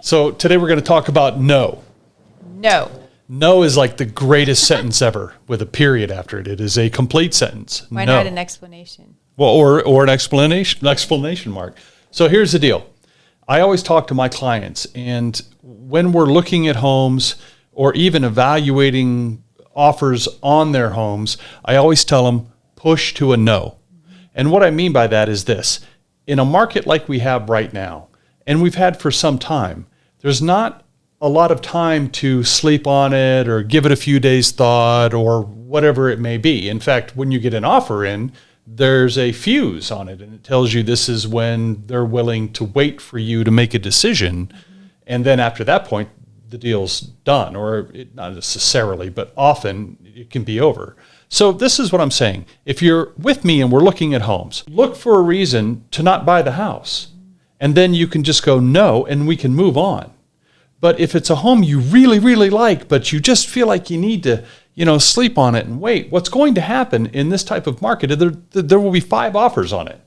So today we're going to talk about no. No. No is like the greatest sentence ever with a period after it. It is a complete sentence. Why no. not an explanation? Well, or an exclamation mark. So here's the deal. I always talk to my clients, and when we're looking at homes or even evaluating offers on their homes, I always tell them push to a no. And what I mean by that is this. In a market like we have right now, and we've had for some time, there's not a lot of time to sleep on it or give it a few days thought or whatever it may be. In fact, when you get an offer in, there's a fuse on it, and it tells you this is when they're willing to wait for you to make a decision. Mm-hmm. And then after that point, the deal's done, or not necessarily, but often it can be over. So this is what I'm saying. If you're with me and we're looking at homes, look for a reason to not buy the house. And then you can just go no, and we can move on. But if it's a home you really, really like, but you just feel like you need to, sleep on it and wait, what's going to happen in this type of market, there will be 5 offers on it.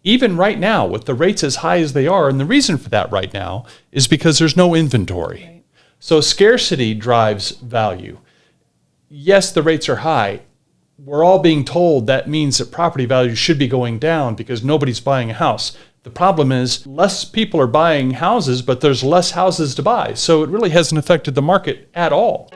Even right now, with the rates as high as they are, and the reason for that right now is because there's no inventory. Right. So scarcity drives value. Yes, the rates are high. We're all being told that means that property values should be going down because nobody's buying a house. The problem is less people are buying houses, but there's less houses to buy. So it really hasn't affected the market at all.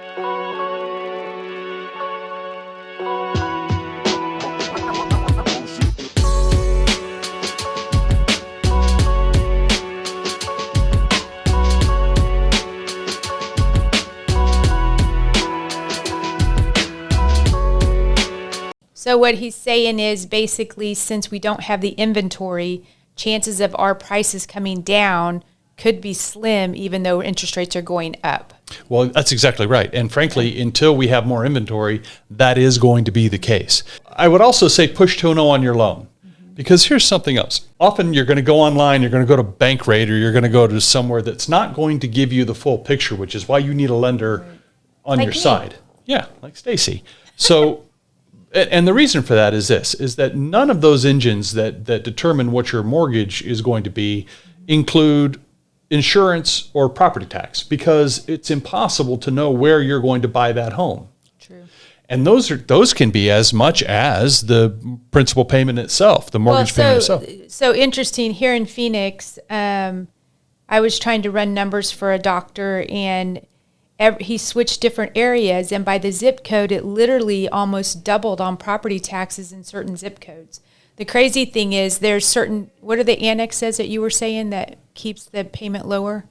So what he's saying is basically, since we don't have the inventory, chances of our prices coming down could be slim, even though interest rates are going up. Well, that's exactly right. And frankly, until we have more inventory, that is going to be the case. I would also say push to a no on your loan. Because here's something else. Often you're going to go online, you're going to go to Bankrate, or you're going to go to somewhere that's not going to give you the full picture, which is why you need a lender on your side. Yeah, like Staci. So, and the reason for that is this, is that none of those engines that determine what your mortgage is going to be include insurance or property tax, because it's impossible to know where you're going to buy that home. True. And those can be as much as the principal payment itself, the mortgage payment itself. So interesting. Here in Phoenix, I was trying to run numbers for a doctor, and he switched different areas, and by the zip code, it literally almost doubled on property taxes in certain zip codes. The crazy thing is there's certain, what are the annexes that you were saying that keeps the payment lower?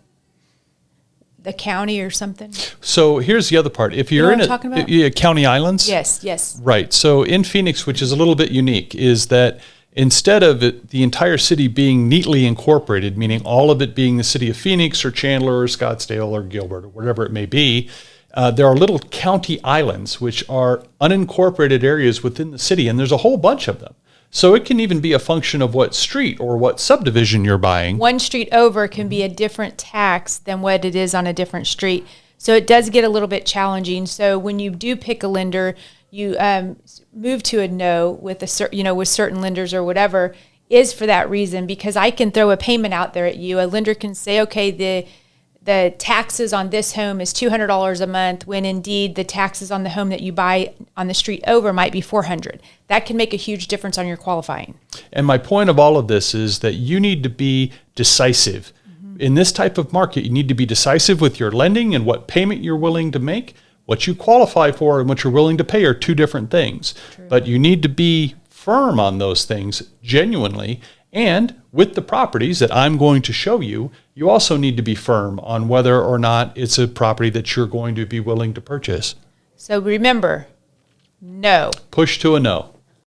The county or something? So here's the other part. If you're in county islands? Yes. Right. So in Phoenix, which is a little bit unique, is that instead of the entire city being neatly incorporated, meaning all of it being the city of Phoenix or Chandler or Scottsdale or Gilbert or whatever it may be, there are little county islands, which are unincorporated areas within the city, and there's a whole bunch of them. So it can even be a function of what street or what subdivision you're buying. One street over can be a different tax than what it is on a different street. So it does get a little bit challenging. So when you do pick a lender, you move to a no with with certain lenders or whatever, is for that reason, because I can throw a payment out there at you. A lender can say, okay, the taxes on this home is $200 a month, when indeed the taxes on the home that you buy on the street over might be $400. That can make a huge difference on your qualifying. And my point of all of this is that you need to be decisive. Mm-hmm. In this type of market, you need to be decisive with your lending and what payment you're willing to make. What you qualify for and what you're willing to pay are two different things. True. But you need to be firm on those things genuinely. And with the properties that I'm going to show you, you also need to be firm on whether or not it's a property that you're going to be willing to purchase. So remember, no. Push to a no.